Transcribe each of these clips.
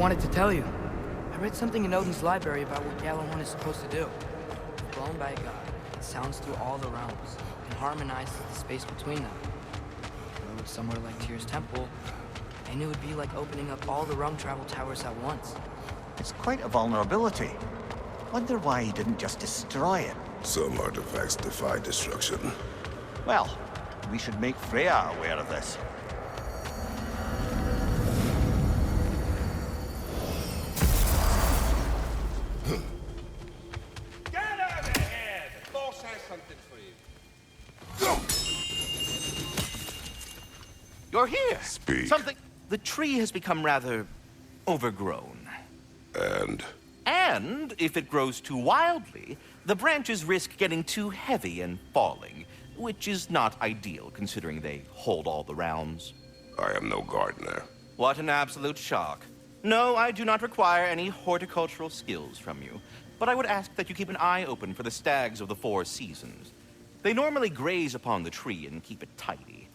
wanted to tell you. I read something in Odin's library about what Gjallarhorn is supposed to do. It's blown by a god, it sounds through all the realms, and harmonizes the space between them. Well, with somewhere like Tyr's temple, I knew it would be like opening up all the realm travel towers at once. It's quite a vulnerability. Wonder why he didn't just destroy it. Some artifacts defy destruction. Well, we should make Freya aware of this. Get out of here! The boss has something for you. You're here! Speak. Something... The tree has become rather... overgrown. And if it grows too wildly, the branches risk getting too heavy and falling, which is not ideal considering they hold all the realms. I am no gardener. What an absolute shock. No, I do not require any horticultural skills from you, but I would ask that you keep an eye open for the stags of the four seasons. They normally graze upon the tree and keep it tidy.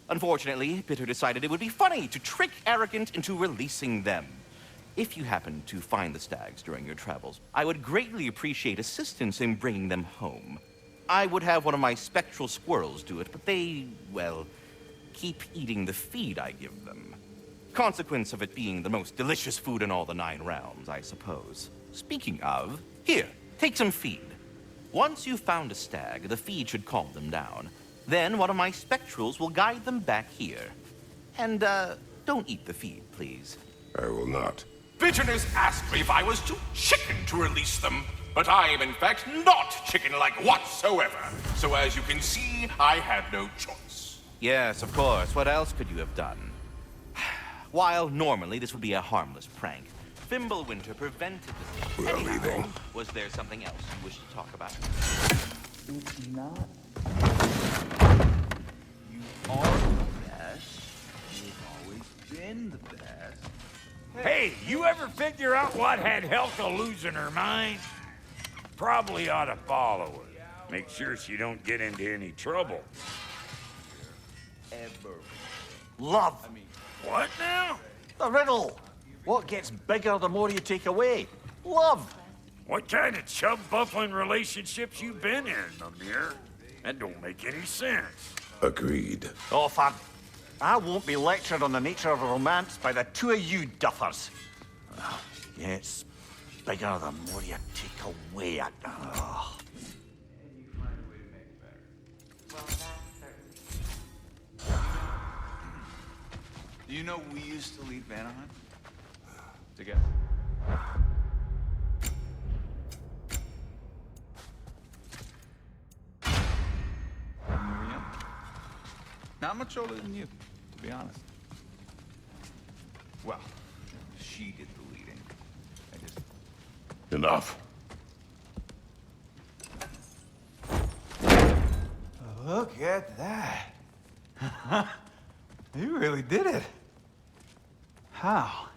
Unfortunately, Bitter decided it would be funny to trick Arrogant into releasing them. If you happen to find the stags during your travels, I would greatly appreciate assistance in bringing them home. I would have one of my spectral squirrels do it, but they, well, keep eating the feed I give them. Consequence of it being the most delicious food in all the 9 realms, I suppose. Speaking of, here, take some feed. Once you've found a stag, the feed should calm them down. Then one of my spectrals will guide them back here. And, don't eat the feed, please. I will not. Bitterness asked me if I was too chicken to release them, but I am in fact not chicken-like whatsoever. So as you can see, I had no choice. Yes, of course. What else could you have done? While normally this would be a harmless prank, Fimbulwinter prevented the... We are leaving. Was there something else you wish to talk about? It's not. You are the best. You've always been the best. Hey, you ever figure out what had Helka losing her mind? Probably ought to follow her. Make sure she don't get into any trouble. Ever. Love. What now? The riddle. What gets bigger the more you take away? Love. What kind of chub-buffling relationships you been in, Amir? That don't make any sense. Agreed. Oh, fam. I won't be lectured on the nature of romance by the two of you duffers. Yeah, it's bigger the more you take away it. Oh. Do you know we used to lead Vanaheim? Together. When we were young. Not much older than you, to be honest. Well, she did the leading. I just... Enough. Look at that. You really did it. How,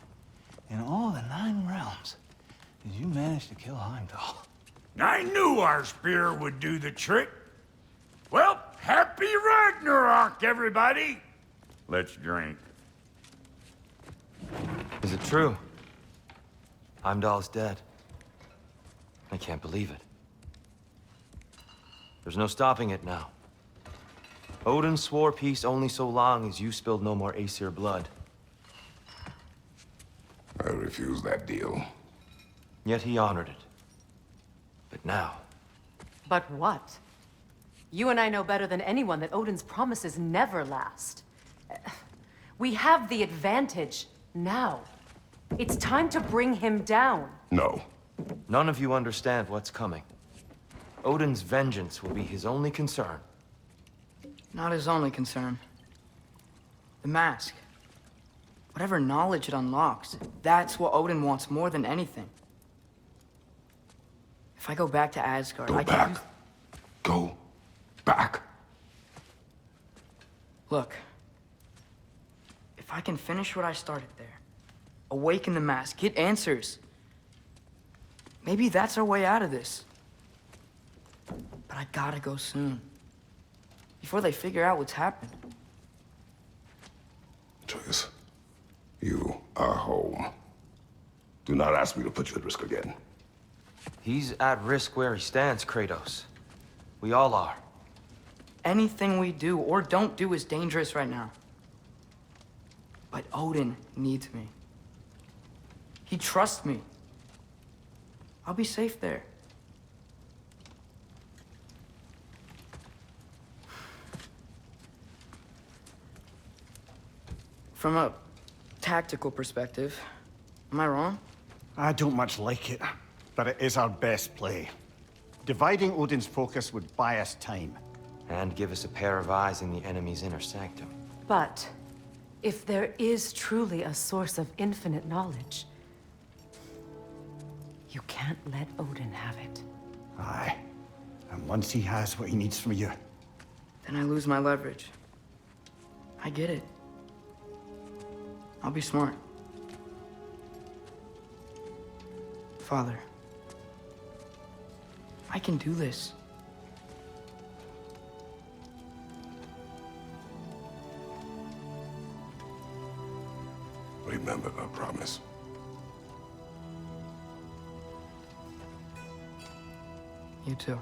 in all the 9 realms, did you manage to kill Heimdall? I knew our spear would do the trick. Well, happy Ragnarok, everybody! Let's drink. Is it true? Heimdall's dead. I can't believe it. There's no stopping it now. Odin swore peace only so long as you spilled no more Aesir blood. I refuse that deal. Yet he honored it. But now... But what? You and I know better than anyone that Odin's promises never last. We have the advantage now. It's time to bring him down. No. None of you understand what's coming. Odin's vengeance will be his only concern. Not his only concern. The mask. Whatever knowledge it unlocks, that's what Odin wants more than anything. If I go back to Asgard, Go I back. can use... Go back. Look. If I can finish what I started there, awaken the mask, get answers, maybe that's our way out of this. But I gotta go soon. Before they figure out what's happened. Atreus, you are home. Do not ask me to put you at risk again. He's at risk where he stands, Kratos. We all are. Anything we do or don't do is dangerous right now. But Odin needs me. He trusts me. I'll be safe there. From a tactical perspective, am I wrong? I don't much like it, but it is our best play. Dividing Odin's focus would buy us time. And give us a pair of eyes in the enemy's inner sanctum. But if there is truly a source of infinite knowledge, you can't let Odin have it. Aye. And once he has what he needs from you, Then I lose my leverage. I get it. I'll be smart. Father, I can do this. Remember the promise. You too.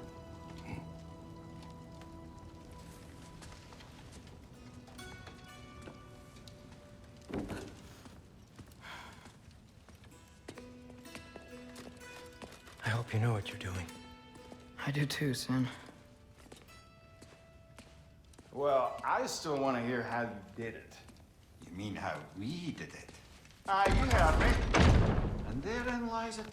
I hope you know what you're doing. I do too, Sam. Well, I still want to hear how you did it. you mean how we did it? Aye, you heard me. And therein lies it.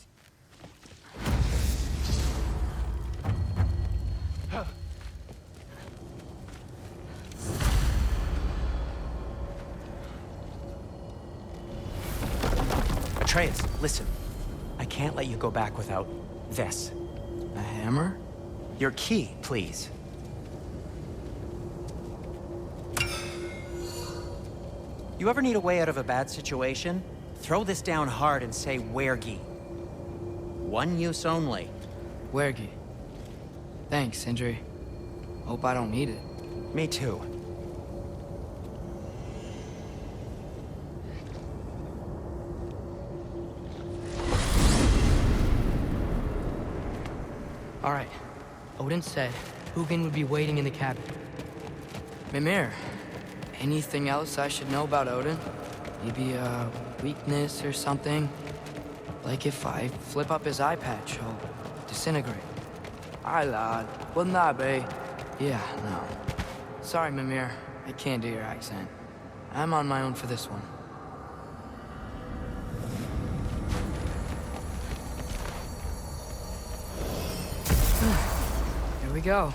Atreus, listen. I can't let you go back without this. A hammer? Your key, please. You ever need a way out of a bad situation? Throw this down hard and say wergi. One use only. Wergi. Thanks, Sindri. Hope I don't need it. Me too. All right. Odin said Hugin would be waiting in the cabin. Mimir, anything else I should know about Odin? Maybe a weakness or something? Like if I flip up his eye patch, he'll disintegrate. Aye, lad. Wouldn't that be? Yeah, no. Sorry, Mimir. I can't do your accent. I'm on my own for this one. Here we go.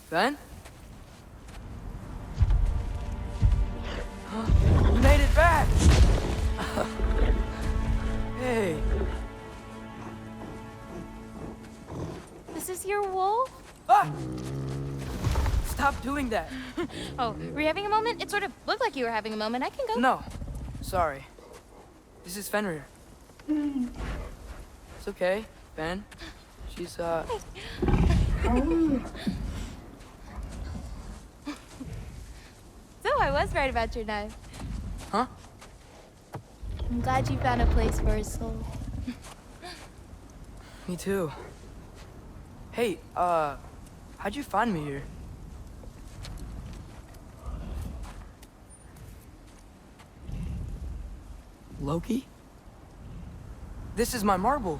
Ben? You made it back! Hey. This is your wolf? Ah! Stop doing that. Oh, were you having a moment? It sort of looked like you were having a moment. I can go. No. Sorry. This is Fenrir. It's okay, Ben. She's, So I was right about your knife. Huh? I'm glad you found a place for his soul. Me too. Hey, how'd you find me here? Loki? This is my marble.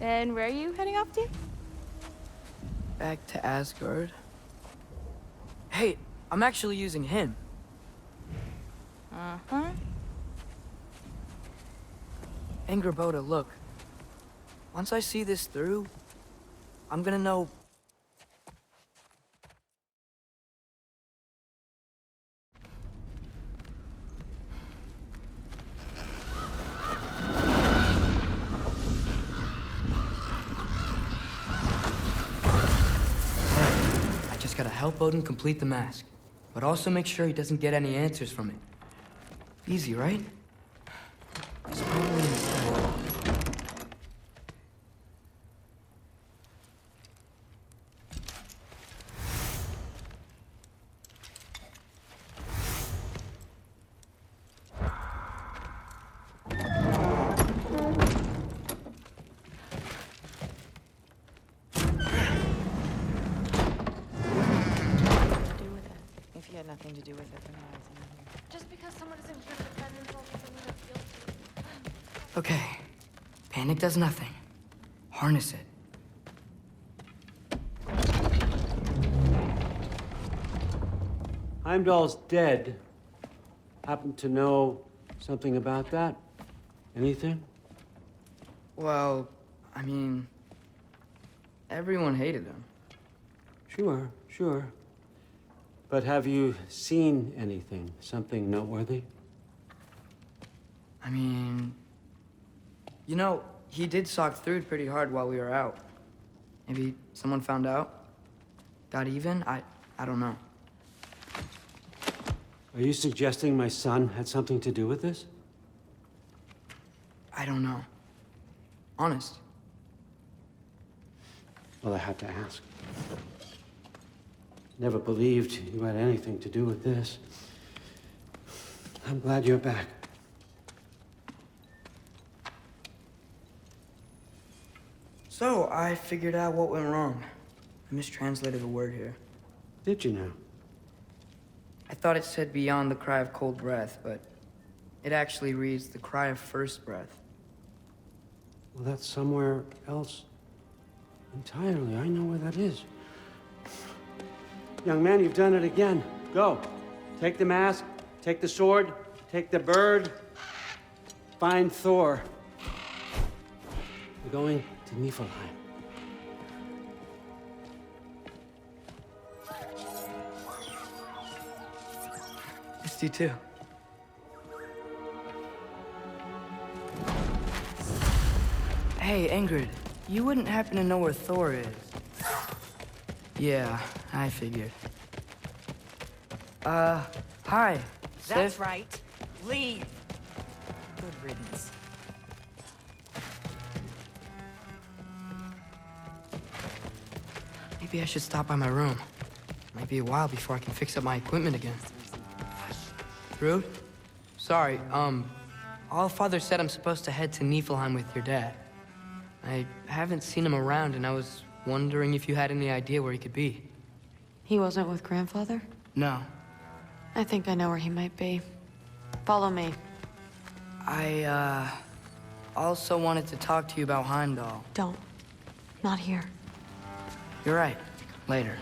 And where are you heading off to? Back to Asgard. Hey, I'm actually using him. Uh-huh. Angerboda, look. Once I see this through, I'm gonna know. I just gotta help Odin complete the mask. but also make sure he doesn't get any answers from it. Easy, right? He's probably in his head. If you had nothing to do with it, then why is he in here? Just because someone isn't here to defend themselves doesn't mean they're guilty. Okay. Panic does nothing. Harness it. Heimdall's dead. Happen to know something about that? Anything? Well, I mean, everyone hated him. Sure, sure. But have you seen anything? Something noteworthy? I mean, you know, he did sock through it pretty hard while we were out. Maybe someone found out? Got even? I don't know. Are you suggesting my son had something to do with this? I don't know. Honest. Well, I had to ask. Never believed you had anything to do with this. I'm glad you're back. So, I figured out what went wrong. I mistranslated a word here. Did you now? I thought it said beyond the cry of cold breath, but it actually reads the cry of first breath. Well, that's somewhere else entirely. I know where that is. Young man, you've done it again. Go. Take the mask, take the sword, take the bird. Find Thor. We're going to Niflheim. Missed you too. Hey, Ingrid, you wouldn't happen to know where Thor is? Yeah, I figured. Hi. That's Sif? right. Leave. Good riddance. Maybe I should stop by my room. Might be a while before I can fix up my equipment again. Rude? Sorry, Allfather said I'm supposed to head to Niflheim with your dad. I haven't seen him around, and I was wondering if you had any idea where he could be. He wasn't with Grandfather? No. I think I know where he might be. Follow me. I, also wanted to talk to you about Heimdall. Don't. Not here. You're right. Later.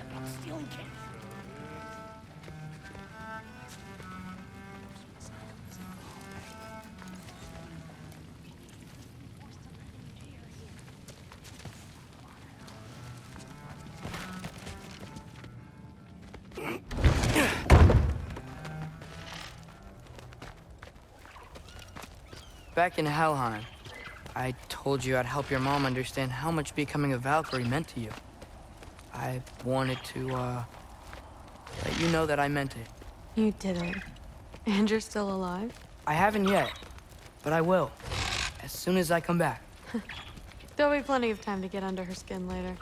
Back in Helheim, I told you I'd help your mom understand how much becoming a Valkyrie meant to you. I wanted to, let you know that I meant it. You didn't. And you're still alive? I haven't yet, but I will, as soon as I come back. There'll be plenty of time to get under her skin later.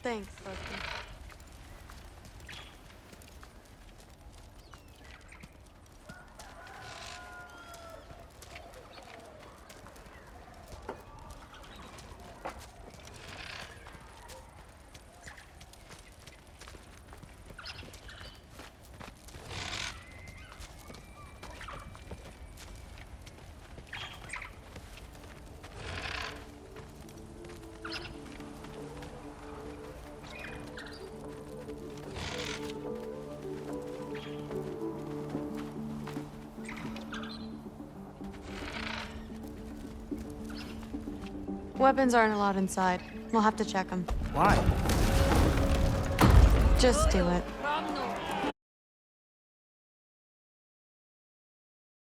Thanks, Loki. Weapons aren't allowed inside. We'll have to check them. Why? Just do it.